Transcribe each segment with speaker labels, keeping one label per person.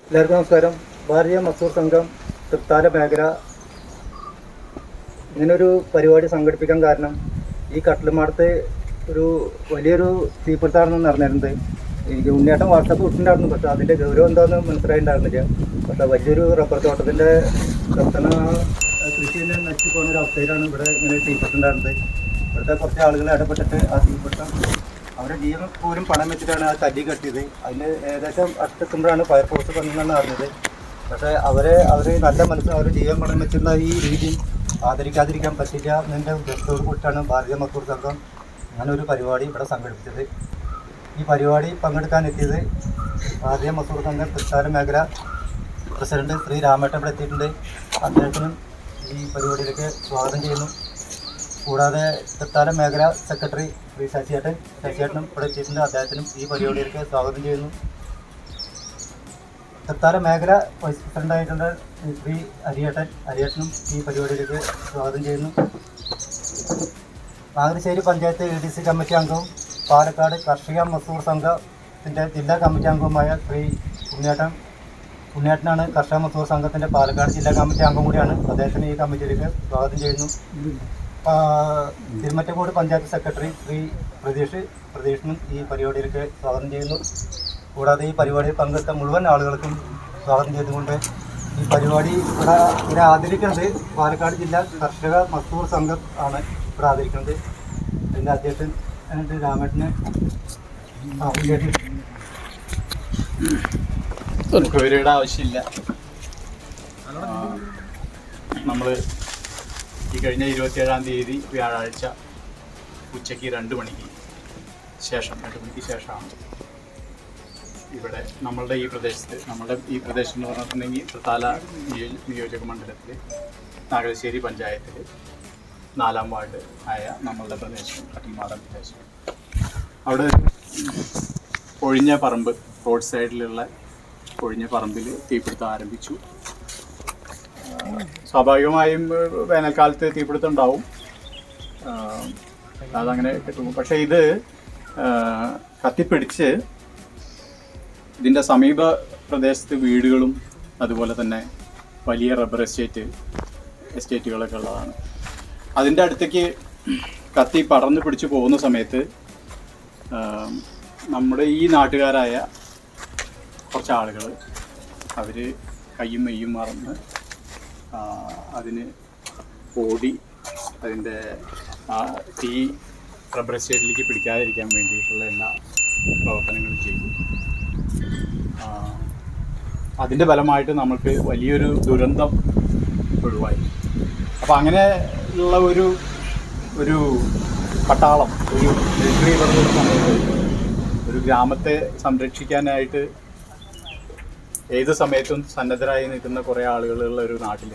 Speaker 1: എല്ലാവർക്കും നമസ്കാരം. ഭാരതീയ മസൂർ സംഘം തൃത്താല മേഖല ഇങ്ങനൊരു പരിപാടി സംഘടിപ്പിക്കാൻ കാരണം ഈ കട്ടിലുമാടത്ത് ഒരു വലിയൊരു തീപിടുത്തമാണെന്ന് നടന്നിരുന്നത്. ഈ ഉണ്ണിയേട്ടൻ വാട്സാപ്പ് വിട്ടിട്ടുണ്ടായിരുന്നു, പക്ഷേ അതിൻ്റെ ഗൗരവം എന്താണെന്ന് മനസ്സിലായിട്ടുണ്ടായിരുന്നില്ല. പക്ഷേ വലിയൊരു റബ്ബർ തോട്ടത്തിൻ്റെ പ്രവർത്തന കൃഷി തന്നെ നശിച്ചു പോകുന്ന ഒരു അവസ്ഥയിലാണ് ഇവിടെ ഇങ്ങനെ തീപിടുത്തുണ്ടായിരുന്നത്. ഇവിടുത്തെ കുറച്ച് ആളുകൾ ഇടപെട്ടിട്ട് ആ തീപിടുത്തം അവരുടെ ജീവൻ പോലും പണം വെച്ചിട്ടാണ് ആ തല്ലി കെട്ടിയത്. അതിൽ ഏകദേശം അടുത്തെത്തുമ്പോഴാണ് ഫയർഫോഴ്സ് വന്നതെന്നാണ് അറിഞ്ഞത്. പക്ഷേ അവർ നല്ല മനസ്സിൽ അവർ ജീവൻ പണം വെച്ചിരുന്ന ഈ രീതി ആദരിക്കാതിരിക്കാൻ പറ്റില്ല എന്നതിൻ്റെ ഉദ്ദേശത്തോട് കൂട്ടാണ് ഭാരതീയ മസൂർ സംഘം അങ്ങനെ ഒരു പരിപാടി ഇവിടെ സംഘടിപ്പിച്ചത്. ഈ പരിപാടി പങ്കെടുക്കാനെത്തിയത് ഭാരതീയ മസൂർ സംഘം തൃത്താല മേഖല പ്രസിഡന്റ് ശ്രീ രാമേട്ടൻ ഇവിടെ എത്തിയിട്ടുണ്ട്. അദ്ദേഹത്തിനും ഈ പരിപാടിയിലേക്ക് സ്വാഗതം ചെയ്യുന്നു. കൂടാതെ തൃത്താല മേഖല സെക്രട്ടറി ശ്രീ ശശിയേട്ടനും ഇവിടെ എത്തിയിട്ടുണ്ട്. അദ്ദേഹത്തിനും ഈ പരിപാടിയിലേക്ക് സ്വാഗതം ചെയ്യുന്നു. തൃത്താല മേഖല വൈസ് പ്രസിഡൻ്റായിട്ടുള്ള ശ്രീ അരിയേട്ടനും ഈ പരിപാടിയിലേക്ക് സ്വാഗതം ചെയ്യുന്നു. നാഗരിശ്ശേരി പഞ്ചായത്ത് ADC കമ്മിറ്റി അംഗവും പാലക്കാട് കർഷക മസൂർ സംഘത്തിൻ്റെ ജില്ലാ കമ്മിറ്റി അംഗവുമായ ശ്രീ ഉണ്ണിയേട്ടനാണ് കർഷക മസൂർ സംഘത്തിൻ്റെ പാലക്കാട് ജില്ലാ കമ്മിറ്റി അംഗം കൂടിയാണ്. അദ്ദേഹത്തിന് ഈ കമ്മിറ്റിയിലേക്ക് സ്വാഗതം ചെയ്യുന്നു. തിരുമറ്റക്കോട് പഞ്ചായത്ത് സെക്രട്ടറി ശ്രീ പ്രതീഷിനും ഈ പരിപാടിയിലേക്ക് സ്വാഗതം ചെയ്യുന്നു. കൂടാതെ ഈ പരിപാടിയിൽ പങ്കെടുത്ത മുഴുവൻ ആളുകൾക്കും സ്വാഗതം ചെയ്തുകൊണ്ട് ഈ പരിപാടി ഇവിടെ ആദരിക്കുന്നത് പാലക്കാട് ജില്ലാ കർഷക മസൂർ സംഘം ആണ് ഇവിടെ ആദരിക്കുന്നത്. അതിൻ്റെ അധ്യക്ഷൻ രാമേട്ടന്
Speaker 2: ഇവരുടെ ആവശ്യമില്ല. നമ്മൾ ഈ കഴിഞ്ഞ 27-ാം തീയതി വ്യാഴാഴ്ച ഉച്ചയ്ക്ക് 2 മണിക്ക് ശേഷമാണ് ഇവിടെ നമ്മളുടെ ഈ പ്രദേശത്ത്, ഈ പ്രദേശം എന്ന് പറഞ്ഞിട്ടുണ്ടെങ്കിൽ തൃത്താല നിയോജക മണ്ഡലത്തിൽ നാഗരിശ്ശേരി പഞ്ചായത്തിൽ 4-ാം വാർഡ് ആയ നമ്മളുടെ പ്രദേശം കട്ടിൽമാടം പ്രദേശം, അവിടെ ഒഴിഞ്ഞ പറമ്പ്, റോഡ് സൈഡിലുള്ള ഒഴിഞ്ഞ പറമ്പിൽ തീപിടുത്തം ആരംഭിച്ചു. സ്വാഭാവികമായും വേനൽക്കാലത്ത് തീപിടുത്തം ഉണ്ടാവും, അതങ്ങനെ കിട്ടും. പക്ഷേ ഇത് കത്തിപ്പിടിച്ച് ഇതിൻ്റെ സമീപ പ്രദേശത്ത് വീടുകളും അതുപോലെ തന്നെ വലിയ റബ്ബർ എസ്റ്റേറ്റുകളൊക്കെ ഉള്ളതാണ്. അതിൻ്റെ അടുത്തേക്ക് കത്തി പടർന്നു പിടിച്ച് പോകുന്ന സമയത്ത് നമ്മുടെ ഈ നാട്ടുകാരായ കുറച്ച് ആളുകൾ അവർ കയ്യും മെയ്യും മറന്ന് അതിന് ഓടി അതിൻ്റെ തീ റബ്ബർ എസ്റ്റേറ്റിലേക്ക് പിടിക്കാതിരിക്കാൻ വേണ്ടിയിട്ടുള്ള എല്ലാ പ്രവർത്തനങ്ങളും ചെയ്തു. അതിൻ്റെ ഫലമായിട്ട് നമുക്ക് വലിയൊരു ദുരന്തം ഒഴിവായി. അപ്പോൾ അങ്ങനെ ഉള്ള ഒരു പട്ടാളം, ഒരു മിലിറ്ററി പറഞ്ഞ സമയത്ത് ഒരു ഗ്രാമത്തെ സംരക്ഷിക്കാനായിട്ട് ഏത് സമയത്തും സന്നദ്ധരായി നിൽക്കുന്ന കുറേ ആളുകളുള്ള ഒരു നാട്ടിൽ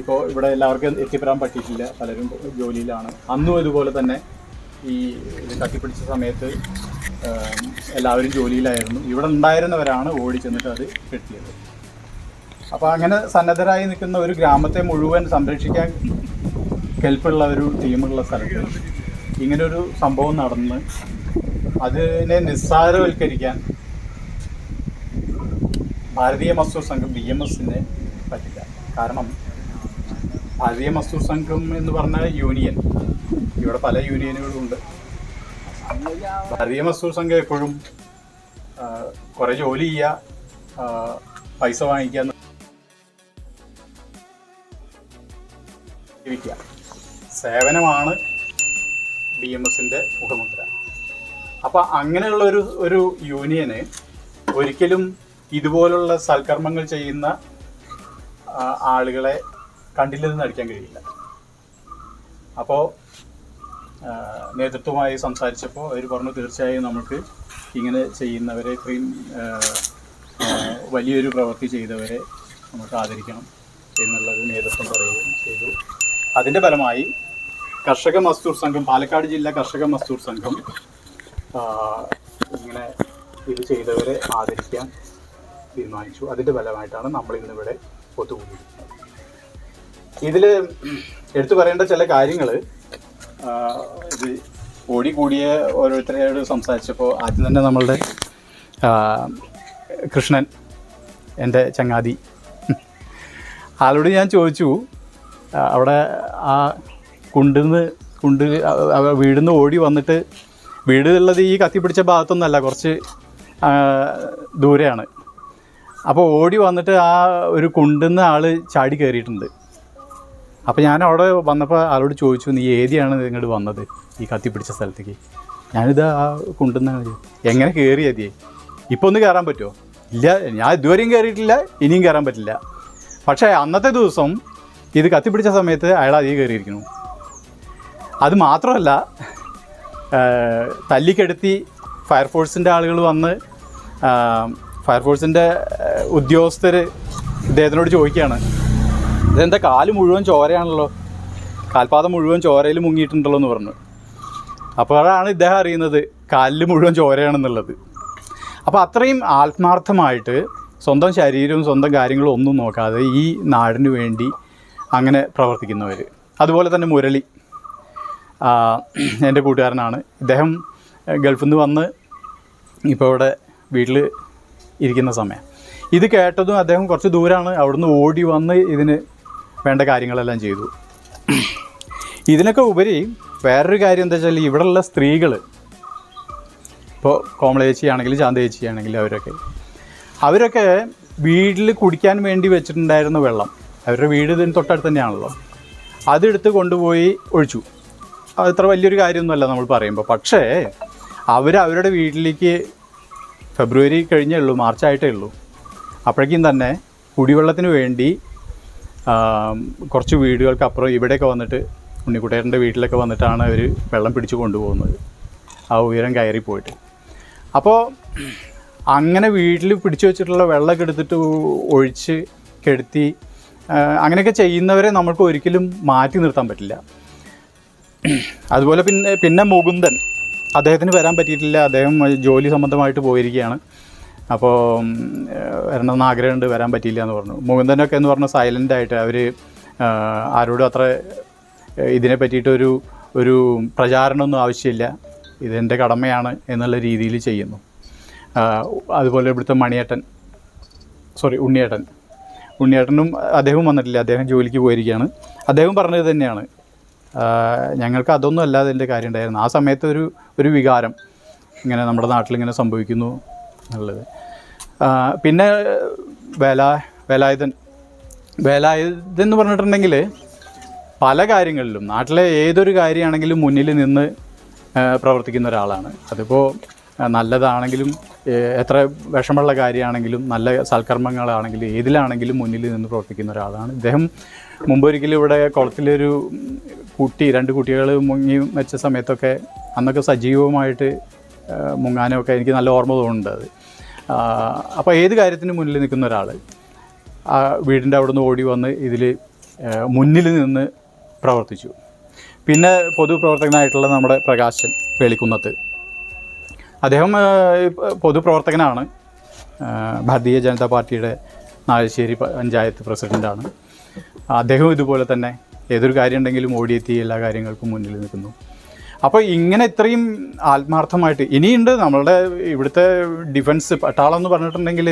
Speaker 2: ഇപ്പോൾ ഇവിടെ എല്ലാവർക്കും എത്തിപ്പെടാൻ പറ്റിയിട്ടില്ല, പലരും ജോലിയിലാണ്. അന്നും ഇതുപോലെ തന്നെ ഈ ഇത് കത്തിപ്പിടിച്ച സമയത്ത് എല്ലാവരും ജോലിയിലായിരുന്നു. ഇവിടെ ഉണ്ടായിരുന്നവരാണ് ഓടി ചെന്നിട്ട് അത് കെട്ടിയത്. അപ്പോൾ അങ്ങനെ സന്നദ്ധരായി നിൽക്കുന്ന ഒരു ഗ്രാമത്തെ മുഴുവൻ സംരക്ഷിക്കാൻ കെൽപ്പുള്ള ഒരു ടീമുള്ള സ്ഥലത്ത് ഇങ്ങനൊരു സംഭവം നടന്ന് അതിനെ നിസ്സാരവൽക്കരിക്കാൻ ഭാരതീയ മസൂർ സംഘം BMSന് പറ്റില്ല. കാരണം ഭാരതീയ മസൂർ സംഘം എന്ന് പറഞ്ഞ യൂണിയൻ, ഇവിടെ പല യൂണിയനുകളും ഉണ്ട്. ഭാരതീയ മസൂർ സംഘം എപ്പോഴും കുറേ ജോലി ചെയ്യുക, പൈസ വാങ്ങിക്കുക, ജീവിക്കുക, സേവനമാണ് BMSൻ്റെ മുഖമുദ്ര. അപ്പം അങ്ങനെയുള്ള ഒരു യൂണിയന് ഒരിക്കലും ഇതുപോലുള്ള സൽക്കർമ്മങ്ങൾ ചെയ്യുന്ന ആളുകളെ കണ്ടില്ലെന്ന് നടിക്കാൻ കഴിയില്ല. അപ്പോൾ നേതൃത്വമായി സംസാരിച്ചപ്പോൾ അവർ പറഞ്ഞു, തീർച്ചയായും നമുക്ക് ഇങ്ങനെ ചെയ്യുന്നവരെ, ഇത്രയും വലിയൊരു പ്രവൃത്തി ചെയ്തവരെ നമുക്ക് ആദരിക്കണം എന്നുള്ളത് നേതൃത്വം പറയുകയും ചെയ്തു. അതിൻ്റെ ഫലമായി കർഷക മസ്ദൂർ സംഘം, പാലക്കാട് ജില്ലാ കർഷക മസ്ദൂർ സംഘം ഇങ്ങനെ ഇത് ചെയ്തവരെ ആദരിക്കാൻ തീരുമാനിച്ചു. അതിൻ്റെ ഫലമായിട്ടാണ് നമ്മളിന്നിവിടെ ഒത്തുകൂടിയിരിക്കുന്നത്. ഇതിൽ എടുത്തു പറയേണ്ട ചില കാര്യങ്ങൾ, ഇത് ഓടിക്കൂടിയ ഓരോരുത്തരോട് സംസാരിച്ചപ്പോൾ ആദ്യം തന്നെ നമ്മളുടെ കൃഷ്ണൻ, എൻ്റെ ചങ്ങാതി, ആളോട് ഞാൻ ചോദിച്ചു, അവിടെ ആ വീടിൽ നിന്ന് ഓടി വന്നിട്ട്, വീട് ഉള്ളത് ഈ കത്തിപ്പിടിച്ച ഭാഗത്തൊന്നുമല്ല, കുറച്ച് ദൂരെയാണ്. അപ്പോൾ ഓടി വന്നിട്ട് ആ ഒരു കുണ്ടിന്ന് ആൾ ചാടി കയറിയിട്ടുണ്ട്. അപ്പോൾ ഞാൻ അവിടെ വന്നപ്പോൾ ആളോട് ചോദിച്ചു, നീ ഏതിയാണ് ഇങ്ങോട്ട് വന്നത് ഈ കത്തിപ്പിടിച്ച സ്ഥലത്തേക്ക്? ഞാനിത് ആ കുണ്ടിന്നാണ്. എങ്ങനെ കയറിയതിയേ? ഇപ്പോൾ ഒന്ന് കയറാൻ പറ്റുമോ? ഇല്ല, ഞാൻ ഇതുവരെയും കയറിയിട്ടില്ല, ഇനിയും കയറാൻ പറ്റില്ല. പക്ഷേ അന്നത്തെ ദിവസം ഇത് കത്തിപ്പിടിച്ച സമയത്ത് അയാൾ അധികം കയറിയിരിക്കുന്നു. അത് മാത്രമല്ല, തല്ലിക്കെടുത്തി ഫയർഫോഴ്സിൻ്റെ ആളുകൾ വന്ന്, ഫയർഫോഴ്സിൻ്റെ ഉദ്യോഗസ്ഥർ ഇദ്ദേഹത്തിനോട് ചോദിക്കുകയാണ്, ഇതെന്താ കാല് മുഴുവൻ ചോരയാണല്ലോ, കാൽപാദം മുഴുവൻ ചോരയിൽ മുങ്ങിയിട്ടുണ്ടല്ലോ എന്ന് പറഞ്ഞു. അപ്പോഴാണ് ഇദ്ദേഹം അറിയുന്നത് കാലിൽ മുഴുവൻ ചോരയാണെന്നുള്ളത്. അപ്പോൾ അത്രയും ആത്മാർത്ഥമായിട്ട് സ്വന്തം ശരീരവും സ്വന്തം കാര്യങ്ങളും ഒന്നും നോക്കാതെ ഈ നാടിന് വേണ്ടി അങ്ങനെ പ്രവർത്തിക്കുന്നവർ. അതുപോലെ തന്നെ മുരളി എൻ്റെ കൂട്ടുകാരനാണ്. ഇദ്ദേഹം ഗൾഫിൽ നിന്ന് വന്ന് ഇപ്പോൾ ഇവിടെ വീട്ടിൽ ഇരിക്കുന്ന സമയം ഇത് കേട്ടതും അദ്ദേഹം കുറച്ച് ദൂരമാണ്, അവിടുന്ന് ഓടി വന്ന് ഇതിന് വേണ്ട കാര്യങ്ങളെല്ലാം ചെയ്തു. ഇതിനൊക്കെ ഉപരി വേറൊരു കാര്യം എന്താ വെച്ചാൽ, ഇവിടെയുള്ള സ്ത്രീകൾ, ഇപ്പോൾ കോമള ചേച്ചിയാണെങ്കിലും ശാന്ത ചേച്ചിയാണെങ്കിലും അവരൊക്കെ വീട്ടിൽ കുടിക്കാൻ വേണ്ടി വെച്ചിട്ടുണ്ടായിരുന്ന വെള്ളം, അവരുടെ വീട് ഇതിന് തൊട്ടടുത്ത് തന്നെയാണല്ലോ, അതെടുത്ത് കൊണ്ടുപോയി ഒഴിച്ചു. അതത്ര വലിയൊരു കാര്യമൊന്നുമല്ല നമ്മൾ പറയുമ്പോൾ. പക്ഷേ അവരുടെ വീട്ടിലേക്ക് ഫെബ്രുവരി കഴിഞ്ഞേ ഉള്ളൂ, മാർച്ചായിട്ടേ ഉള്ളൂ, അപ്പോഴേക്കും തന്നെ കുടിവെള്ളത്തിന് വേണ്ടി കുറച്ച് വീടുകൾക്കപ്പുറം ഇവിടെയൊക്കെ വന്നിട്ട്, ഉണ്ണിക്കുട്ടേട്ടൻ്റെ വീട്ടിലൊക്കെ വന്നിട്ടാണ് അവർ വെള്ളം പിടിച്ചു കൊണ്ടുപോകുന്നത്, ആ ഉയരം കയറി പോയിട്ട്. അപ്പോൾ അങ്ങനെ വീട്ടിൽ പിടിച്ചു വെച്ചിട്ടുള്ള വെള്ളമൊക്കെ എടുത്തിട്ട് ഒഴിച്ച് കെടുത്തി അങ്ങനെയൊക്കെ ചെയ്യുന്നവരെ നമുക്ക് ഒരിക്കലും മാറ്റി നിർത്താൻ പറ്റില്ല. അതുപോലെ പിന്നെ മുകുന്ദൻ, അദ്ദേഹത്തിന് വരാൻ പറ്റിയിട്ടില്ല, അദ്ദേഹം ജോലി സംബന്ധമായിട്ട് പോയിരിക്കുകയാണ്. അപ്പോൾ വരണമെന്ന് ആഗ്രഹമുണ്ട്, വരാൻ പറ്റിയില്ല എന്ന് പറഞ്ഞു. മുകുന്ദനൊക്കെ എന്ന് പറഞ്ഞാൽ സൈലൻ്റായിട്ട്, അവർ ആരോടും അത്ര ഇതിനെ പറ്റിയിട്ടൊരു പ്രചാരണമൊന്നും ആവശ്യമില്ല, ഇതെൻ്റെ കടമയാണ് എന്നുള്ള രീതിയിൽ ചെയ്യുന്നു. അതുപോലെ ഇവിടുത്തെ ഉണ്ണിയേട്ടനും അദ്ദേഹം വന്നിട്ടില്ല, അദ്ദേഹം ജോലിക്ക് പോയിരിക്കുകയാണ്. അദ്ദേഹം പറഞ്ഞത് തന്നെയാണ്, ഞങ്ങൾക്ക് അതൊന്നും അല്ലാതെ എൻ്റെ കാര്യം ഉണ്ടായിരുന്നു. ആ സമയത്ത് ഒരു വികാരം ഇങ്ങനെ നമ്മുടെ നാട്ടിലിങ്ങനെ സംഭവിക്കുന്നു എന്നുള്ളത്. പിന്നെ വേലായുധൻ എന്ന് പറഞ്ഞിട്ടുണ്ടെങ്കിൽ പല കാര്യങ്ങളിലും, നാട്ടിലെ ഏതൊരു കാര്യമാണെങ്കിലും മുന്നിൽ നിന്ന് പ്രവർത്തിക്കുന്ന ഒരാളാണ്. അതിപ്പോൾ നല്ലതാണെങ്കിലും എത്ര വിഷമമുള്ള കാര്യമാണെങ്കിലും നല്ല സൽക്കർമ്മങ്ങളാണെങ്കിലും ഏതിലാണെങ്കിലും മുന്നിൽ നിന്ന് പ്രവർത്തിക്കുന്ന ഒരാളാണ് ഇദ്ദേഹം. മുമ്പൊരിക്കലും ഇവിടെ കുളത്തിലൊരു രണ്ട് കുട്ടികൾ മുങ്ങി വെച്ച സമയത്തൊക്കെ അന്നൊക്കെ സജീവമായിട്ട് മുങ്ങാനൊക്കെ എനിക്ക് നല്ല ഓർമ്മ തോന്നുന്നുണ്ട് അത്. അപ്പോൾ ഏത് കാര്യത്തിനും മുന്നിൽ നിൽക്കുന്ന ഒരാൾ വീടിൻ്റെ അവിടെ നിന്ന് ഓടി വന്ന് ഇതിൽ മുന്നിൽ നിന്ന് പ്രവർത്തിച്ചു. പിന്നെ പൊതുപ്രവർത്തകനായിട്ടുള്ള നമ്മുടെ പ്രകാശൻ വേളിക്കുന്നത്ത്, അദ്ദേഹം പൊതുപ്രവർത്തകനാണ്, ഭാരതീയ ജനതാ പാർട്ടിയുടെ നാഗശ്ശേരി പഞ്ചായത്ത് പ്രസിഡൻ്റാണ്. അദ്ദേഹം ഇതുപോലെ തന്നെ ഏതൊരു കാര്യം ഉണ്ടെങ്കിലും ഓടിയെത്തി എല്ലാ കാര്യങ്ങൾക്കും മുന്നിൽ നിൽക്കുന്നു. അപ്പോൾ ഇങ്ങനെ ഇത്രയും ആത്മാർത്ഥമായിട്ട് ഇനിയുണ്ട് നമ്മളുടെ ഇവിടുത്തെ ഡിഫൻസ് പട്ടാളം എന്ന് പറഞ്ഞിട്ടുണ്ടെങ്കിൽ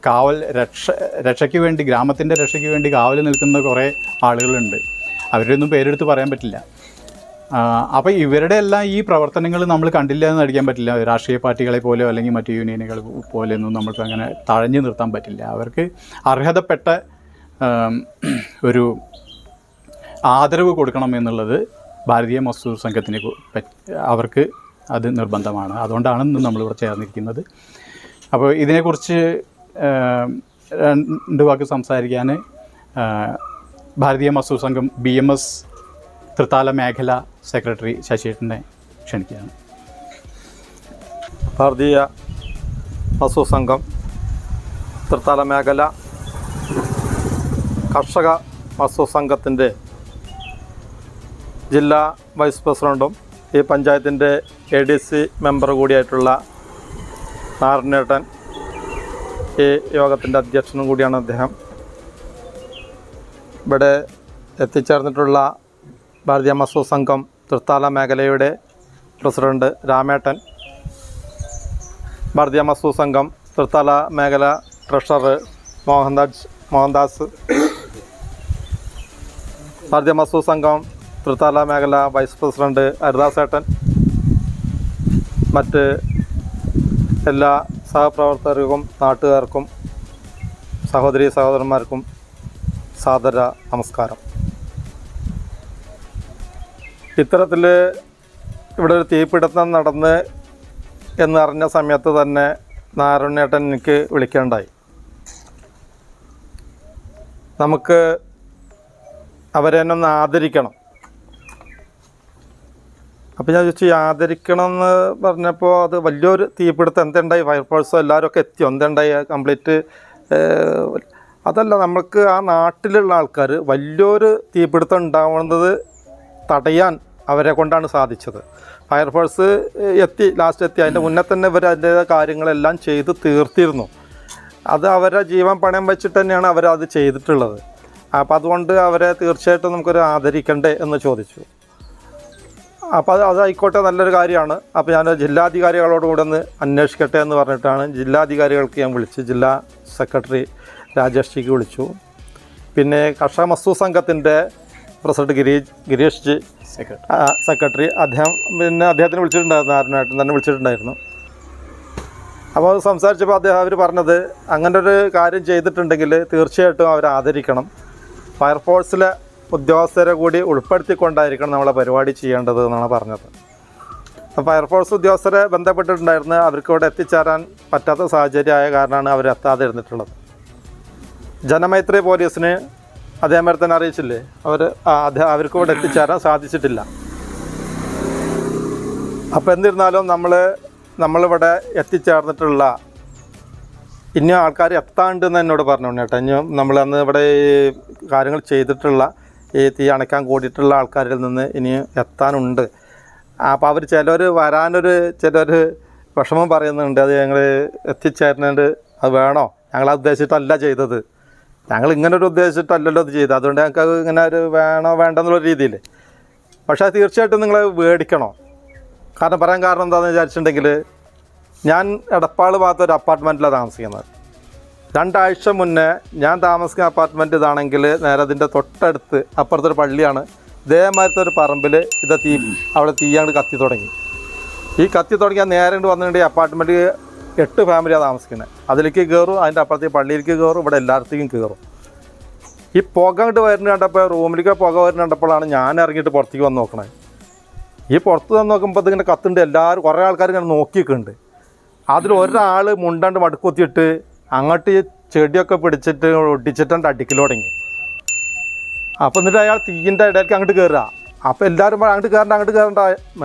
Speaker 2: കാവൽ രക്ഷയ്ക്ക് വേണ്ടി, ഗ്രാമത്തിൻ്റെ രക്ഷയ്ക്ക് വേണ്ടി കാവൽ നിൽക്കുന്ന കുറേ ആളുകളുണ്ട്. അവരുടെയൊന്നും പേരെടുത്ത് പറയാൻ പറ്റില്ല. അപ്പോൾ ഇവരുടെ എല്ലാം ഈ പ്രവർത്തനങ്ങൾ നമ്മൾ കണ്ടില്ല എന്ന് നടിക്കാൻ പറ്റില്ല. രാഷ്ട്രീയ പാർട്ടികളെ പോലെയോ അല്ലെങ്കിൽ മറ്റു യൂണിയനുകൾ പോലെയൊന്നും നമ്മൾക്ക് അങ്ങനെ തഴഞ്ഞു നിർത്താൻ പറ്റില്ല. അവർക്ക് അർഹതപ്പെട്ട ഒരു ആദരവ് കൊടുക്കണം എന്നുള്ളത് ഭാരതീയ മസ്ദൂർ സംഘത്തിന് അവർക്ക് അത് നിർബന്ധമാണ്. അതുകൊണ്ടാണ് ഇന്ന് നമ്മളിവിടെ ചേർന്നിരിക്കുന്നത്. അപ്പോൾ ഇതിനെക്കുറിച്ച് രണ്ട് വാക്ക് സംസാരിക്കാൻ ഭാരതീയ മസ്ദൂർ സംഘം BMS തൃത്താല മേഖല സെക്രട്ടറി ശശിയേട്ടനെ ക്ഷണിക്കുകയാണ്.
Speaker 3: ഭാരതീയ മസ്ദൂർ സംഘം തൃത്താല മേഖല കർഷക മസ്ദൂർ സംഘത്തിൻ്റെ ജില്ലാ വൈസ് പ്രസിഡൻറ്റും ഈ പഞ്ചായത്തിൻ്റെ ADC മെമ്പർ കൂടിയായിട്ടുള്ള നാരായണേട്ടൻ ഈ യോഗത്തിൻ്റെ അധ്യക്ഷനും കൂടിയാണ് അദ്ദേഹം. ഇവിടെ എത്തിച്ചേർന്നിട്ടുള്ള ഭാരതീയ മസ്ദൂർ സംഘം തൃത്താല മേഖലയുടെ പ്രസിഡന്റ് രാമേട്ടൻ, ഭാരതീയ മസ്ദൂർ സംഘം തൃത്താല മേഖല ട്രഷറർ മോഹൻദാസ്, ഭാരതീയ മസൂർ സംഘം തൃത്താല മേഖല വൈസ് പ്രസിഡന്റ് ഹരിദാസേട്ടൻ, മറ്റ് എല്ലാ സഹപ്രവർത്തകർക്കും നാട്ടുകാർക്കും സഹോദരീ സഹോദരന്മാർക്കും സാദര നമസ്കാരം. ഇത്തരത്തിൽ ഇവിടെ ഒരു തീപിടുത്തം നടന്ന് എന്നറിഞ്ഞ സമയത്ത് തന്നെ നാരായണേട്ടൻ എനിക്ക് വിളിക്കേണ്ടായി. നമുക്ക് അവരെ ഒന്ന് ആദരിക്കണം. അപ്പോൾ ഞാൻ ചോദിച്ചു, ആദരിക്കണം എന്ന് പറഞ്ഞപ്പോൾ അത് വലിയൊരു തീപിടുത്തം എന്തുണ്ടായി, ഫയർഫോഴ്സോ എല്ലാവരും എത്തിയോ, എന്തുണ്ടായി കംപ്ലീറ്റ്? അതല്ല, നമുക്ക് ആ നാട്ടിലുള്ള ആൾക്കാർ വലിയൊരു തീപിടുത്തം ഉണ്ടാവുന്നത് തടയാൻ അവരെ കൊണ്ടാണ് സാധിച്ചത്. ഫയർഫോഴ്സ് ലാസ്റ്റ് എത്തി. അതിൻ്റെ മുന്നേ തന്നെ ഇവർ അതിൻ്റെ കാര്യങ്ങളെല്ലാം ചെയ്ത് തീർത്തിരുന്നു. അത് അവരെ ജീവൻ പണയം വെച്ചിട്ട് തന്നെയാണ് അവരത് ചെയ്തിട്ടുള്ളത്. അപ്പോൾ അതുകൊണ്ട് അവരെ തീർച്ചയായിട്ടും നമുക്കൊരു ആദരിക്കണ്ടേ എന്ന് ചോദിച്ചു. അപ്പോൾ അതായിക്കോട്ടെ, നല്ലൊരു കാര്യമാണ്. അപ്പോൾ ഞാൻ ജില്ലാധികാരികളോട് കൂടെ ഒന്ന് അന്വേഷിക്കട്ടെ എന്ന് പറഞ്ഞിട്ടാണ് ജില്ലാധികാരികൾക്ക് ഞാൻ വിളിച്ചു. ജില്ലാ സെക്രട്ടറി രാജേഷ് ജിക്ക് വിളിച്ചു. പിന്നെ കർഷക മസൂർ സംഘത്തിൻ്റെ പ്രസിഡന്റ് ഗിരീഷ് ജി സെക്രട്ടറി, അദ്ദേഹത്തിന് വിളിച്ചിട്ടുണ്ടായിരുന്നു, നാരായണേട്ടൻ തന്നെ വിളിച്ചിട്ടുണ്ടായിരുന്നു. അപ്പോൾ സംസാരിച്ചപ്പോൾ അവർ പറഞ്ഞത്, അങ്ങനെ ഒരു കാര്യം ചെയ്തിട്ടുണ്ടെങ്കിൽ തീർച്ചയായിട്ടും അവരെ ആദരിക്കണം. ഫയർഫോഴ്സിലെ ഉദ്യോഗസ്ഥരെ കൂടി ഉൾപ്പെടുത്തിക്കൊണ്ടായിരിക്കണം നമ്മളെ പരിപാടി ചെയ്യേണ്ടത് എന്നാണ് പറഞ്ഞത്. ഫയർഫോഴ്സ് ഉദ്യോഗസ്ഥരെ ബന്ധപ്പെട്ടിട്ടുണ്ടായിരുന്നു. അവർക്ക് ഇവിടെ എത്തിച്ചേരാൻ പറ്റാത്ത സാഹചര്യമായ കാരണമാണ് അവരെത്താതെ ഇരുന്നിട്ടുള്ളത്. ജനമൈത്രി പോലീസിന് അതേമാതിരി തന്നെ അറിയിച്ചില്ലേ, അവർക്ക് ഇവിടെ എത്തിച്ചേരാൻ സാധിച്ചിട്ടില്ല. അപ്പോൾ എന്നിരുന്നാലും നമ്മളിവിടെ എത്തിച്ചേർന്നിട്ടുള്ള ഇനി ആൾക്കാർ എത്താണ്ടെന്ന് എന്നോട് പറഞ്ഞു കേട്ടോ. ഇനി നമ്മളന്ന് ഇവിടെ ഈ കാര്യങ്ങൾ ചെയ്തിട്ടുള്ള ഈ തീ അണയ്ക്കാൻ കൂടിയിട്ടുള്ള ആൾക്കാരിൽ നിന്ന് ഇനി എത്താനുണ്ട്. അപ്പോൾ അവർ ചിലർ ചിലർ വിഷമം പറയുന്നുണ്ട്, അത് ഞങ്ങൾ എത്തിച്ചേരുന്നുണ്ട്, അത് വേണോ, ഞങ്ങളത് ഉദ്ദേശിച്ചിട്ടല്ല ചെയ്തത്, ഞങ്ങൾ ഇങ്ങനൊരു ഉദ്ദേശിച്ചിട്ടല്ലല്ലോ അത് ചെയ്തത്, അതുകൊണ്ട് ഞങ്ങൾക്ക് അത് ഇങ്ങനെ ഒരു വേണോ വേണ്ടെന്നുള്ള രീതിയിൽ. പക്ഷേ അത് തീർച്ചയായിട്ടും നിങ്ങൾ മേടിക്കണം. പറയാൻ കാരണം എന്താണെന്ന് വിചാരിച്ചിട്ടുണ്ടെങ്കിൽ, ഞാൻ എടപ്പാൾ ഭാഗത്തൊരു അപ്പാർട്ട്മെൻറ്റിലാണ് താമസിക്കുന്നത്. 2 ആഴ്ച മുന്നേ ഞാൻ താമസിക്കുന്ന അപ്പാർട്ട്മെൻറ്റ് ഇതാണെങ്കിൽ നേരെ അതിൻ്റെ തൊട്ടടുത്ത് അപ്പുറത്തൊരു പള്ളിയാണ്. ഇതേമാതിരത്തെ ഒരു പറമ്പിൽ അവിടെ തീയാണ്ട് കത്തി തുടങ്ങി. ഈ കത്തി തുടങ്ങിയാൽ നേരെ കൊണ്ട് വന്നിട്ടുണ്ടെങ്കിൽ അപ്പാർട്ട്മെൻറ്റ് 8 ഫാമിലിയാണ് താമസിക്കുന്നത്. അതിലേക്ക് കയറും, അതിൻ്റെ അപ്പുറത്തേക്ക് പള്ളിയിലേക്ക് കയറും, ഇവിടെ എല്ലായിടത്തേക്കും കയറും. ഈ പുക ഇങ്ങോട്ട് വരുന്ന കണ്ടപ്പോൾ, റൂമിലേക്ക് പുക വരുന്ന കണ്ടപ്പോഴാണ് ഞാൻ ഇറങ്ങിയിട്ട് പുറത്തേക്ക് വന്ന് നോക്കണത്. ഈ പുറത്ത് വന്ന് നോക്കുമ്പോൾ ഇതിങ്ങനെ കത്തുണ്ട്. എല്ലാവരും കുറേ ആൾക്കാർ ഇങ്ങനെ നോക്കിയൊക്കെയുണ്ട്. അതിൽ ഒരാൾ മുണ്ടാണ്ട് മടുക്കുത്തിയിട്ട് അങ്ങോട്ട് ഈ ചെടിയൊക്കെ പിടിച്ചിട്ട് ഒട്ടിച്ചിട്ടുണ്ട് അടിക്കൽ തുടങ്ങി. അപ്പോൾ എന്നിട്ട് അയാൾ തീയിൻ്റെ ഇടയിലേക്ക് അങ്ങോട്ട് കയറുക. അപ്പോൾ എല്ലാവരും അങ്ങോട്ട് കയറണ്ട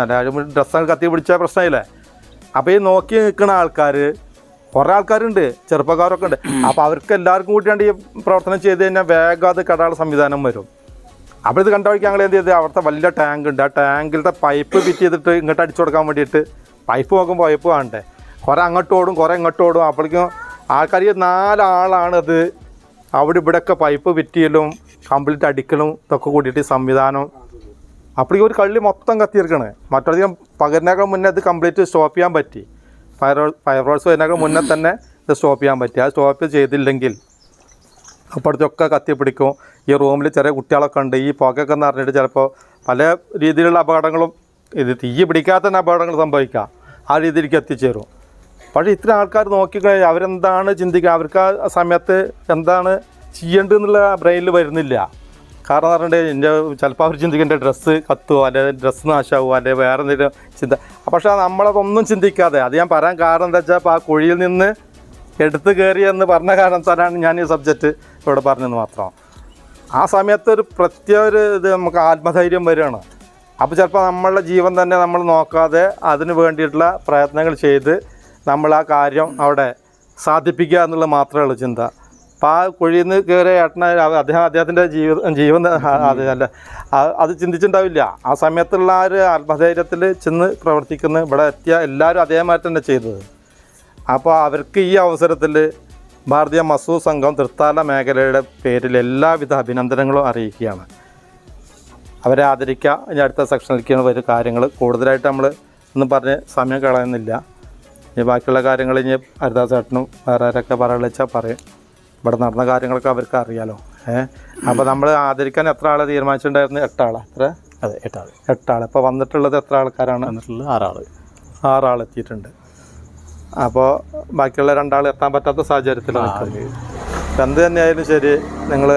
Speaker 3: എല്ലാവരും ഡ്രസ്സൊക്കെ കത്തി പിടിച്ച പ്രശ്നമില്ലേ. അപ്പോൾ ഈ നോക്കി നിൽക്കുന്ന ആൾക്കാർ കുറേ ആൾക്കാരുണ്ട്, ചെറുപ്പക്കാരൊക്കെ ഉണ്ട്. അപ്പോൾ അവർക്ക് എല്ലാവർക്കും കൂടിയാണ്ട് ഈ പ്രവർത്തനം ചെയ്ത് കഴിഞ്ഞാൽ വേഗം അത് കടാനുള്ള സംവിധാനം വരും. അപ്പോൾ ഇത് കണ്ട വഴിക്ക് ഞങ്ങൾ എന്ത് ചെയ്ത്, അവിടുത്തെ വലിയ ടാങ്ക് ഉണ്ട്, ആ ടാങ്കിലത്തെ പൈപ്പ് ഫിറ്റ് ചെയ്തിട്ട് ഇങ്ങോട്ട് അടിച്ചു കൊടുക്കാൻ വേണ്ടിയിട്ട് പൈപ്പ് നോക്കുമ്പോൾ പൈപ്പ് കാണണ്ടേ, കുറേ അങ്ങോട്ട് ഓടും കുറേ ഇങ്ങോട്ട് ഓടും. അപ്പോഴേക്കും ആൾക്കാർ 4 ആളാണ് അത് അവിടെ ഇവിടെയൊക്കെ പൈപ്പ് ഫിറ്റ് ചെയ്യലും കംപ്ലീറ്റ് അടിക്കലും ഇതൊക്കെ കൂടിയിട്ട് സംവിധാനം. അപ്പോഴേക്കും ഒരു കള്ളി മൊത്തം കത്തിയിരിക്കണേ. മറ്റധികം പകലിനേക്കാൾ മുന്നേ ഇത് കംപ്ലീറ്റ് സ്റ്റോപ്പ് ചെയ്യാൻ പറ്റി. ഫയർഫോഴ്സ് വരുന്നേക്കാൾ മുന്നേ തന്നെ ഇത് സ്റ്റോപ്പ് ചെയ്യാൻ പറ്റി. അത് സ്റ്റോപ്പ് ചെയ്തില്ലെങ്കിൽ അപ്പോഴത്തൊക്കെ കത്തിപ്പിടിക്കും. ഈ റൂമിൽ ചെറിയ കുട്ടികളൊക്കെ ഉണ്ട്. ഈ പുകയൊക്കെ എന്ന് പറഞ്ഞിട്ട് ചിലപ്പോൾ പല രീതിയിലുള്ള അപകടങ്ങളും, ഇത് തീ പിടിക്കാത്ത തന്നെ അപകടങ്ങൾ സംഭവിക്കാം, ആ രീതിയിലേക്ക് എത്തിച്ചേരും. പക്ഷേ ഇത്ര ആൾക്കാർ നോക്കിക്കഴിഞ്ഞാൽ അവരെന്താണ് ചിന്തിക്കുക, അവർക്ക് ആ സമയത്ത് എന്താണ് ചെയ്യേണ്ടതെന്നുള്ള ബ്രെയിനിൽ വരുന്നില്ല. കാരണം എന്ന് പറഞ്ഞിട്ടുണ്ടെങ്കിൽ ചിലപ്പോൾ അവർ ചിന്തിക്കേണ്ട ഡ്രസ്സ് കത്തുമോ, അല്ലെങ്കിൽ ഡ്രസ്സ് നാശമാവുമോ, അല്ലെങ്കിൽ വേറെ എന്തെങ്കിലും ചിന്ത. പക്ഷേ നമ്മളതൊന്നും ചിന്തിക്കാതെ, അത് ഞാൻ പറയാൻ കാരണം എന്താ വെച്ചാൽ, അപ്പോൾ ആ കുഴിയിൽ നിന്ന് എടുത്ത് കയറിയെന്ന് പറഞ്ഞ കാരണത്താലാണ് ഞാൻ ഈ സബ്ജക്റ്റ് ഇവിടെ പറഞ്ഞതെന്ന് മാത്രം. ആ സമയത്ത് ഒരു പ്രത്യേക ഇത് നമുക്ക് ആത്മധൈര്യം വരികയാണ്. അപ്പോൾ ചിലപ്പോൾ നമ്മളുടെ ജീവൻ തന്നെ നമ്മൾ നോക്കാതെ അതിന് വേണ്ടിയിട്ടുള്ള പ്രയത്നങ്ങൾ ചെയ്ത് നമ്മൾ ആ കാര്യം അവിടെ സാധിപ്പിക്കുക എന്നുള്ളത് മാത്രമേ ഉള്ളൂ ചിന്ത. അപ്പോൾ ആ കുഴിയിൽ നിന്ന് കയറിയ ഏട്ടനെ അദ്ദേഹത്തിൻ്റെ ജീവൻ അത് ചിന്തിച്ചിട്ടുണ്ടാവില്ല. ആ സമയത്തുള്ള ആ ഒരു ആത്മധൈര്യത്തിൽ ചെന്ന് പ്രവർത്തിക്കുന്ന ഇവിടെ എത്തിയ എല്ലാവരും അതേമാതിരി തന്നെ ചെയ്തത്. അപ്പോൾ അവർക്ക് ഈ അവസരത്തിൽ ഭാരതീയ മസൂർ സംഘം തൃത്താല മേഖലയുടെ പേരിൽ എല്ലാവിധ അഭിനന്ദനങ്ങളും അറിയിക്കുകയാണ്. അവരെ ആദരിക്കുക. ഇനി അടുത്ത സെക്ഷനിലേക്ക് വരും കാര്യങ്ങൾ കൂടുതലായിട്ട് നമ്മൾ ഒന്നും പറഞ്ഞ് സമയം കളയുന്നില്ല. ഈ ബാക്കിയുള്ള കാര്യങ്ങൾ ഇനി ഹരിദാസ് ചേട്ടനും വേറെ ആരൊക്കെ പറയുക വെച്ചാൽ പറയും. ഇവിടെ നടന്ന കാര്യങ്ങളൊക്കെ അവർക്ക് അറിയാലോ. അപ്പോൾ നമ്മൾ ആദരിക്കാൻ എത്ര ആളെ തീരുമാനിച്ചിട്ടുണ്ടായിരുന്നു? 8 ആളാ? എത്ര?
Speaker 2: അതെ,
Speaker 3: 8 ആൾ. ഇപ്പോൾ വന്നിട്ടുള്ളത് എത്ര ആൾക്കാരാണ്?
Speaker 2: വന്നിട്ടുള്ളത് 6 ആൾ.
Speaker 3: 6 ആൾ എത്തിയിട്ടുണ്ട്. അപ്പോൾ ബാക്കിയുള്ള 2 ആൾ എത്താൻ പറ്റാത്ത സാഹചര്യത്തിലാണ് നിൽക്കുന്നത്. എന്ത് തന്നെയായാലും ശരി, നിങ്ങൾ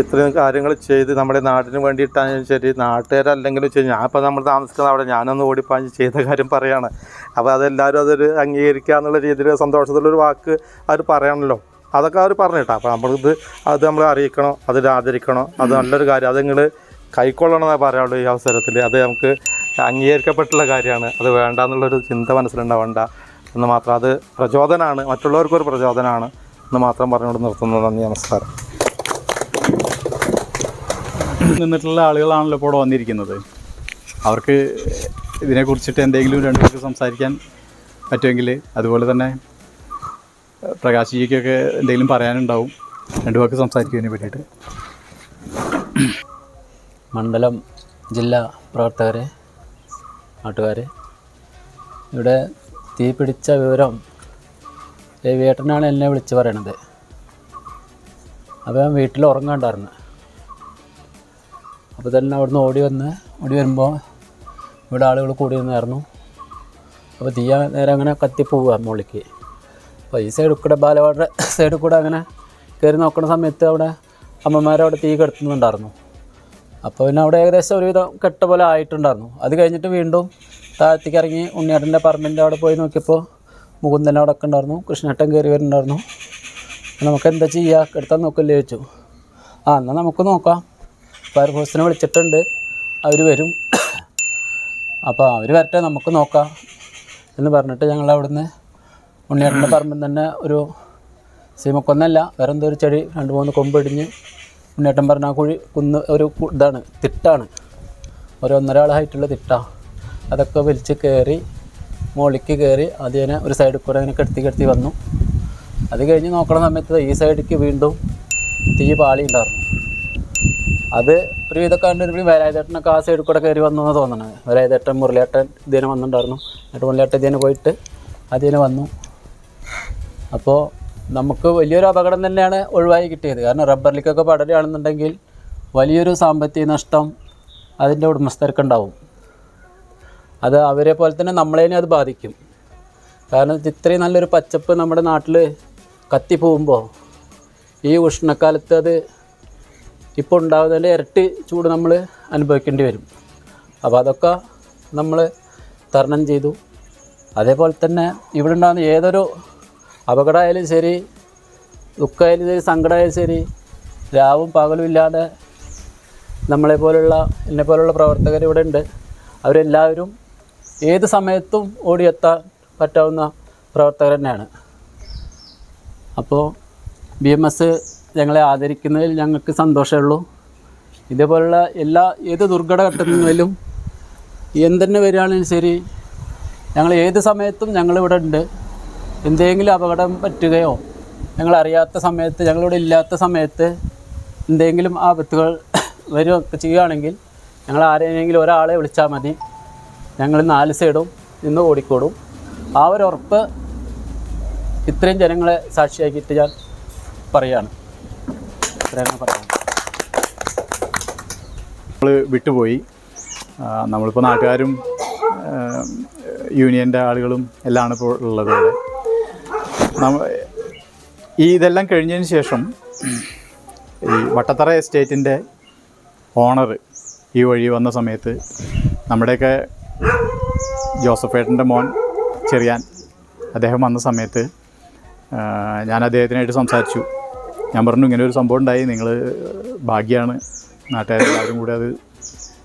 Speaker 3: ഇത്രയും കാര്യങ്ങൾ ചെയ്ത് നമ്മുടെ നാടിന് വേണ്ടിയിട്ടാണെങ്കിലും ശരി, നാട്ടുകാരല്ലെങ്കിലും ശരി, ഞാനിപ്പോൾ നമ്മൾ താമസിക്കുന്ന അവിടെ ഞാനൊന്ന് ഓടിപ്പാഞ്ഞ് ചെയ്ത കാര്യം പറയുകയാണ്. അപ്പോൾ അതെല്ലാവരും അതൊരു അംഗീകരിക്കുക എന്നുള്ള രീതിയിൽ സന്തോഷത്തിലൊരു വാക്ക് അവർ പറയണമല്ലോ. അതൊക്കെ അവർ പറഞ്ഞിട്ടാ. അപ്പോൾ അത് നമ്മൾ അറിയിക്കണം, അതിൽ ആദരിക്കണം. അത് നല്ലൊരു കാര്യം. അത് നിങ്ങൾ കൈക്കൊള്ളണമെന്നേ പറയാനുള്ളൂ ഈ അവസരത്തിൽ. അത് നമുക്ക് അംഗീകരിക്കപ്പെട്ടുള്ള കാര്യമാണ്. അത് വേണ്ട എന്നുള്ളൊരു ചിന്ത മനസ്സിലുണ്ടാവേണ്ട എന്ന് മാത്രം. അത് പ്രചോദനമാണ്, മറ്റുള്ളവർക്കൊരു പ്രചോദനമാണ് എന്ന് മാത്രം പറഞ്ഞുകൊണ്ട് നിർത്തുന്നു. നന്ദി, നമസ്കാരം.
Speaker 2: നിന്നിട്ടുള്ള ആളുകളാണല്ലോ ഇപ്പോൾ ഇവിടെ വന്നിരിക്കുന്നത്. അവർക്ക് ഇതിനെക്കുറിച്ചിട്ട് എന്തെങ്കിലും 2 പേർക്ക് സംസാരിക്കാൻ പറ്റുമെങ്കിൽ, അതുപോലെ തന്നെ പ്രകാശിജിക്കൊക്കെ എന്തെങ്കിലും പറയാനുണ്ടാവും. 2 പേർക്ക് സംസാരിക്കുന്നതിനെ പറ്റിയിട്ട്.
Speaker 4: മണ്ഡലം ജില്ലാ പ്രവർത്തകരെ, നാട്ടുകാർ, ഇവിടെ തീ പിടിച്ച വിവരം രവിയേട്ടനാണ് എന്നെ വിളിച്ച് പറയണത്. അപ്പോൾ ഞാൻ വീട്ടിൽ ഉറങ്ങാണ്ടായിരുന്നു. അപ്പോൾ തന്നെ അവിടുന്ന് ഓടി വരുമ്പോൾ ഇവിടെ ആളുകൾ കൂടി നിന്നായിരുന്നു. അപ്പോൾ തീ നേരെ അങ്ങനെ കത്തിപ്പോവുക മുകളിലേക്ക്. അപ്പോൾ ഈ സൈഡിൽ കൂടെ, ബാലവാടിയുടെ സൈഡിൽ കൂടെ അങ്ങനെ കയറി നോക്കുന്ന സമയത്ത് അവിടെ അമ്മമാരവിടെ തീ കെടുത്തുന്നുണ്ടായിരുന്നു. അപ്പോൾ പിന്നെ അവിടെ ഏകദേശം ഒരുവിധം കെട്ട പോലെ ആയിട്ടുണ്ടായിരുന്നു. അത് കഴിഞ്ഞിട്ട് വീണ്ടും താഴത്തേക്ക് ഇറങ്ങി ഉണ്ണിയേട്ടൻ്റെ പറമ്പിൻ്റെ അവിടെ പോയി നോക്കിയപ്പോൾ മുകുന്ദൻ അവിടെ ഒക്കെ ഉണ്ടായിരുന്നു, കൃഷ്ണേട്ടൻ കയറി വരുന്നുണ്ടായിരുന്നു. നമുക്ക് എന്താ ചെയ്യുക, കെടുത്താൻ നോക്കില്ലേ ചോദിച്ചു. എന്നാൽ നമുക്ക് നോക്കാം, ഫയർഫോഴ്സിനെ വിളിച്ചിട്ടുണ്ട്, അവർ വരും, അപ്പോൾ അവർ വരട്ടെ, നമുക്ക് നോക്കാം എന്ന് പറഞ്ഞിട്ട് ഞങ്ങൾ അവിടുന്ന് ഉണ്ണിയേട്ടൻ്റെ പറമ്പിൽ തന്നെ ഒരു സീമക്കൊന്നല്ല, വേറെ എന്തോ ഒരു ചെടി 2-3 കൊമ്പിടിഞ്ഞ് ഉണ്ണിയേട്ടൻ പറഞ്ഞ കുന്ന് ഒരു ഇതാണ്, തിട്ടാണ്, ഒരു 1.5 ആൾ ഹൈറ്റുള്ള തിട്ടാണ്. അതൊക്കെ വലിച്ച് കയറി മുകളിലേക്ക് കയറി അതിനെ ഒരു സൈഡിൽ കൂടെ അങ്ങനെ കെടുത്തി വന്നു. അത് കഴിഞ്ഞ് നോക്കണ സമയത്ത് ഈ സൈഡിലേക്ക് വീണ്ടും തീ പാളി ഉണ്ടായിരുന്നു. അത് ഒരുവിധമൊക്കെ കണ്ടിട്ട് വേലായുധേട്ടനൊക്കെ ആ സൈഡിൽ കൂടെ കയറി വന്നു എന്ന് തോന്നണത്. വേലായുധേട്ടൻ, മുരളിയേട്ടൻ ഇതിനെ വന്നിട്ടുണ്ടായിരുന്നു. എന്നിട്ട് മുരളിയേട്ടൻ ഇതിനെ പോയിട്ട് അതിനെ വന്നു. അപ്പോൾ നമുക്ക് വലിയൊരു അപകടം തന്നെയാണ് ഒഴിവായി കിട്ടിയത്. കാരണം റബ്ബറിലേക്കൊക്കെ പടരുകയാണെന്നുണ്ടെങ്കിൽ വലിയൊരു സാമ്പത്തിക നഷ്ടം അതിൻ്റെ ഉടമസ്ഥർക്കുണ്ടാവും. അത് അവരെ പോലെ തന്നെ നമ്മളതിനെ അത് ബാധിക്കും. കാരണം ഇത്രയും നല്ലൊരു പച്ചപ്പ് നമ്മുടെ നാട്ടിൽ കത്തിപ്പോകുമ്പോൾ ഈ ഉഷ്ണക്കാലത്ത് അത് ഇപ്പോൾ ഉണ്ടാകുന്നതിൻ്റെ ഇരട്ടി ചൂട് നമ്മൾ അനുഭവിക്കേണ്ടി വരും. അപ്പോൾ അതൊക്കെ നമ്മൾ തരണം ചെയ്തു. അതേപോലെ തന്നെ ഇവിടെ ഉണ്ടാകുന്ന ഏതൊരു അപകടമായാലും ശരി, ദുഃഖമായാലും ശരി, സങ്കടമായാലും ശരി, രാവും പകലും ഇല്ലാതെ എന്നെപ്പോലുള്ള പ്രവർത്തകർ ഇവിടെ ഉണ്ട്. അവരെല്ലാവരും ഏത് സമയത്തും ഓടിയെത്താൻ പറ്റാവുന്ന പ്രവർത്തകർ തന്നെയാണ്. അപ്പോൾ BMS ഞങ്ങളെ ആദരിക്കുന്നതിൽ ഞങ്ങൾക്ക് സന്തോഷമേ ഉള്ളൂ. ഇതേപോലുള്ള ഏത് ദുർഘടഘട്ടങ്ങളിലും എന്തെന്നെ വരികയാണെങ്കിലും ശരി, ഞങ്ങൾ ഏത് സമയത്തും ഞങ്ങളിവിടെ ഉണ്ട്. എന്തെങ്കിലും അപകടം പറ്റുകയോ ഞങ്ങളറിയാത്ത സമയത്ത്, ഞങ്ങളിവിടെ ഇല്ലാത്ത സമയത്ത് എന്തെങ്കിലും ആപത്തുകൾ വരികയൊക്കെ ചെയ്യുകയാണെങ്കിൽ ഞങ്ങൾ ആരെയെങ്കിലും ഒരാളെ വിളിച്ചാൽ മതി. ഞങ്ങൾ 4 സൈഡും നിന്ന് ഓടിക്കോടും. ആ ഒരു ഉറപ്പ് ഇത്രയും ജനങ്ങളെ സാക്ഷിയാക്കിയിട്ട് ഞാൻ പറയുകയാണ്. ഇത്രയാണ് പറയുന്നത്.
Speaker 2: നമ്മൾ വിട്ടുപോയി. നമ്മളിപ്പോൾ നാട്ടുകാരും യൂണിയൻ്റെ ആളുകളും എല്ലാമാണ് ഇപ്പോൾ ഉള്ളത് ഇവിടെ. ഇതെല്ലാം കഴിഞ്ഞതിന് ശേഷം ഈ വട്ടത്തറ എസ്റ്റേറ്റിൻ്റെ ഓണർ ഈ വഴി വന്ന സമയത്ത് നമ്മുടെയൊക്കെ ജോസഫേട്ടൻ്റെ മോൻ ചെറിയാൻ അദ്ദേഹം വന്ന സമയത്ത് ഞാൻ അദ്ദേഹത്തിനായിട്ട് സംസാരിച്ചു. ഞാൻ പറഞ്ഞു, ഇങ്ങനെ ഒരു സംഭവം ഉണ്ടായി, നിങ്ങൾ ഭാഗ്യമാണ്, നാട്ടുകാരെല്ലാവരും കൂടെ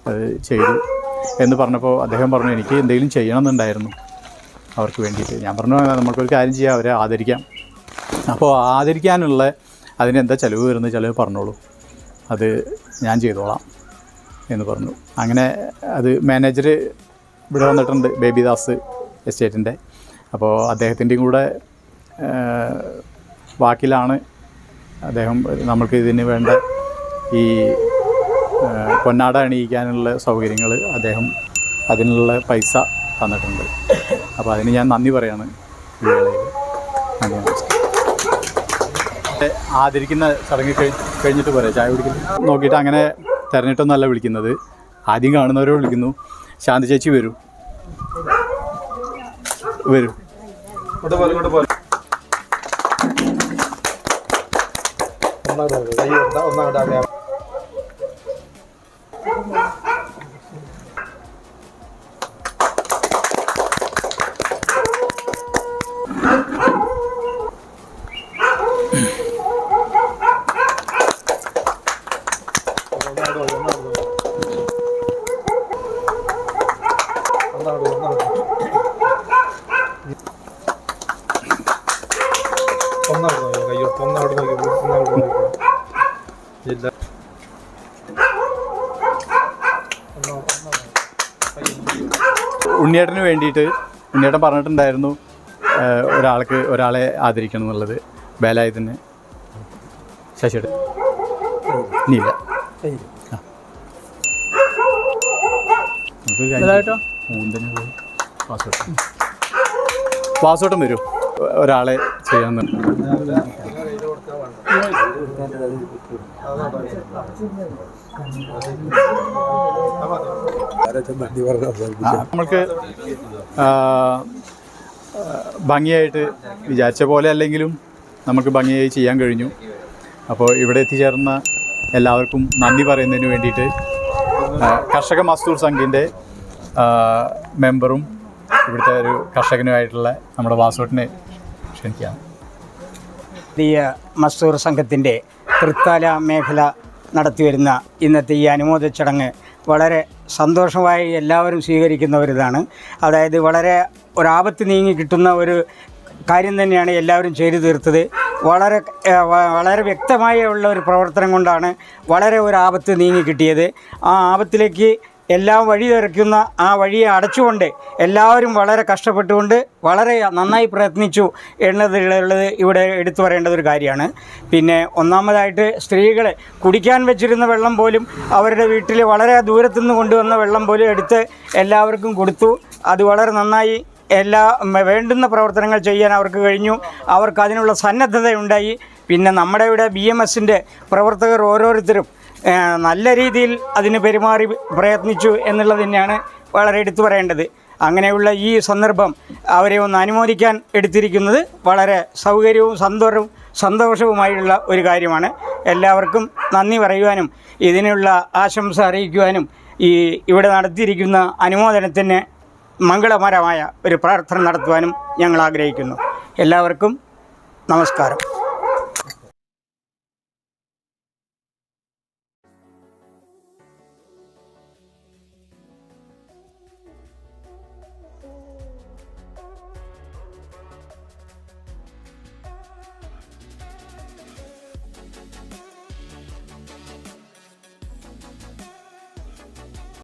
Speaker 2: അത് ചെയ്തു എന്ന് പറഞ്ഞപ്പോൾ അദ്ദേഹം പറഞ്ഞു, എനിക്ക് എന്തെങ്കിലും ചെയ്യണമെന്നുണ്ടായിരുന്നു അവർക്ക് വേണ്ടിയിട്ട്. ഞാൻ പറഞ്ഞു, നമുക്കൊരു കാര്യം ചെയ്യാം, അവരെ ആദരിക്കാം. അപ്പോൾ ആദരിക്കാനുള്ള അതിനെന്താ ചിലവ് വരുന്നത് ചിലവ് പറഞ്ഞോളൂ, അത് ഞാൻ ചെയ്തോളാം എന്ന് പറഞ്ഞു. അങ്ങനെ അത് മാനേജർ ഇവിടെ വന്നിട്ടുണ്ട്, ബേബിദാസ് എസ്റ്റേറ്റിൻ്റെ. അപ്പോൾ അദ്ദേഹത്തിൻ്റെയും കൂടെ വാക്കിലാണ് അദ്ദേഹം നമ്മൾക്ക് ഇതിന് വേണ്ട ഈ പൊന്നാട അണിയിക്കാനുള്ള സൗകര്യങ്ങൾ അദ്ദേഹം അതിനുള്ള പൈസ തന്നിട്ടുണ്ട്. അപ്പോൾ അതിന് ഞാൻ നന്ദി പറയാണ് ഈ വേളയിൽ. നന്ദി, നമസ്കാരം. ആദരിക്കുന്ന ചടങ്ങ് കഴിഞ്ഞിട്ട് പോരെ ചായ കുടിക്കുന്നത് നോക്കിയിട്ട് അങ്ങനെ തിരഞ്ഞിട്ടൊന്നുമല്ല വിളിക്കുന്നത്. ആദ്യം കാണുന്നവരെ വിളിക്കുന്നു. ശാന്തി ചേച്ചി വരൂ. ഉണ്ണിയേട്ടന് വേണ്ടിയിട്ട് ഉണ്ണിയേട്ടൻ പറഞ്ഞിട്ടുണ്ടായിരുന്നു ഒരാളെ ആദരിക്കണം എന്നുള്ളത്. വേലായുധന് ശശിയുടെ നീല വാസോട്ടം വരും ഒരാളെ ചെയ്യാൻ. നമ്മൾക്ക് ഭംഗിയായിട്ട് വിചാരിച്ച പോലെ അല്ലെങ്കിലും നമുക്ക് ഭംഗിയായി ചെയ്യാൻ കഴിഞ്ഞു. അപ്പോൾ ഇവിടെ എത്തിച്ചേർന്ന എല്ലാവർക്കും നന്ദി പറയുന്നതിന് വേണ്ടിയിട്ട് കർഷക മസ്ദൂർ സംഘിൻ്റെ മെമ്പറും ഇവിടുത്തെ ഒരു കർഷകനുമായിട്ടുള്ള നമ്മുടെ വാസോട്ടിനെ ക്ഷണിക്കാം.
Speaker 5: മസ്ദൂർ സംഘത്തിൻ്റെ തൃത്താല മേഖല നടത്തിവരുന്ന ഇന്നത്തെ ഈ അനുമോദ ചടങ്ങ് വളരെ സന്തോഷമായി എല്ലാവരും സ്വീകരിക്കുന്ന ഒരിതാണ്. അതായത് വളരെ ഒരാപത്ത് നീങ്ങി കിട്ടുന്ന ഒരു കാര്യം തന്നെയാണ് എല്ലാവരും ചെയ്തു തീർത്തത്. വളരെ വ്യക്തമായുള്ള ഒരു പ്രവർത്തനം കൊണ്ടാണ് വളരെ ഒരു ആപത്ത് നീങ്ങി കിട്ടിയത്. ആ ആപത്തിലേക്ക് എല്ലാം വഴി തിരക്കുന്ന ആ വഴിയെ അടച്ചുകൊണ്ട് എല്ലാവരും വളരെ കഷ്ടപ്പെട്ടുകൊണ്ട് വളരെ നന്നായി പ്രയത്നിച്ചു എന്നുള്ളത് ഇവിടെ എടുത്തു പറയേണ്ട ഒരു കാര്യമാണ്. പിന്നെ ഒന്നാമതായിട്ട് സ്ത്രീകളെ കുടിക്കാൻ വെച്ചിരുന്ന വെള്ളം പോലും അവരുടെ വീട്ടിൽ വളരെ ദൂരത്തുനിന്ന് കൊണ്ടുവന്ന വെള്ളം പോലും എടുത്ത് എല്ലാവർക്കും കൊടുത്തു. അത് വളരെ നന്നായി വേണ്ടുന്ന പ്രവർത്തനങ്ങൾ ചെയ്യാൻ അവർക്ക് കഴിഞ്ഞു. അവർക്ക് അതിനുള്ള സന്നദ്ധതയുണ്ടായി. പിന്നെ നമ്മുടെ ഇവിടെ BMSൻ്റെ പ്രവർത്തകർ ഓരോരുത്തരും നല്ല രീതിയിൽ അതിന് പെരുമാറി പ്രയത്നിച്ചു എന്നുള്ളത് തന്നെയാണ് വളരെ എടുത്തു പറയേണ്ടത്. അങ്ങനെയുള്ള ഈ സന്ദർഭം അവരെ ഒന്ന് അനുമോദിക്കാൻ എടുത്തിരിക്കുന്നത് വളരെ സൗകര്യവും സന്തോഷവുമായുള്ള ഒരു കാര്യമാണ്. എല്ലാവർക്കും നന്ദി പറയുവാനും ഇതിനുള്ള ആശംസ അറിയിക്കുവാനും ഇവിടെ നടത്തിയിരിക്കുന്ന അനുമോദനത്തിന് മംഗളകരമായ ഒരു പ്രാർത്ഥന നടത്തുവാനും ഞങ്ങൾ ആഗ്രഹിക്കുന്നു. എല്ലാവർക്കും നമസ്കാരം.